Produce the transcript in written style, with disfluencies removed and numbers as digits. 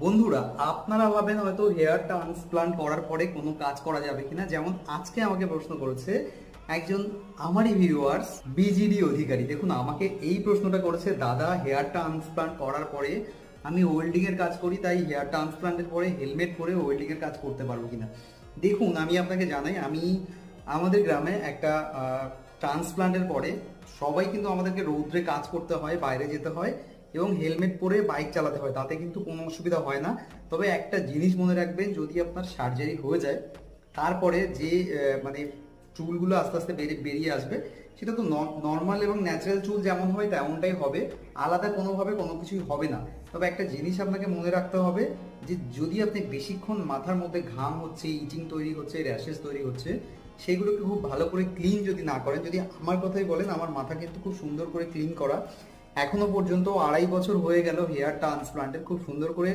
বন্ধুরা, আপনারা ভাবেন হয়তো হেয়ার ট্রান্সপ্লান্ট করার পরে কোনো কাজ করা যাবে কিনা। যেমন আজকে আমাকে প্রশ্ন করেছে একজন আমারই ভিউয়ার্স বিজিডি অধিকারী। দেখুন, আমাকে এই প্রশ্নটা করেছে, দাদা হেয়ার ট্রান্সপ্লান্ট করার পরে আমি ওয়েল্ডিং এর কাজ করি, তাই হেয়ার ট্রান্সপ্লান্টের পরে হেলমেট পরে ওয়েল্ডিং এর কাজ করতে পারবো কিনা। দেখুন, আমি আপনাকে জানাই, আমি আমাদের গ্রামে একটা ট্রান্সপ্লান্টের পরে সবাই কিন্তু আমাদেরকে রৌদ্রে কাজ করতে হয়, বাইরে যেতে হয় এবং হেলমেট পরে বাইক চালাতে হয়, তাতে কিন্তু কোনো অসুবিধা হয় না। তবে একটা জিনিস মনে রাখবেন, যদি আপনার সার্জারি হয়ে যায় তারপরে যে মানে চুলগুলো আস্তে আস্তে বেরিয়ে আসবে, সেটা তো নর্মাল এবং ন্যাচারাল চুল যেমন হয় তেমনটাই হবে, আলাদা কোনোভাবে কোনো কিছুই হবে না। তবে একটা জিনিস আপনাকে মনে রাখতে হবে যে যদি আপনি বেশিক্ষণ মাথার মধ্যে ঘাম হচ্ছে, ইচিং তৈরি হচ্ছে, র্যাশেস তৈরি হচ্ছে, সেগুলোকে খুব ভালো করে ক্লিন যদি না করেন, যদি আমার কথাই বলেন, আমার মাথা কিন্তু খুব সুন্দর করে ক্লিন করা, এখনো পর্যন্ত 2.5 বছর হয়ে গেল হেয়ার ট্রান্সপ্লান্টের, খুব সুন্দর করে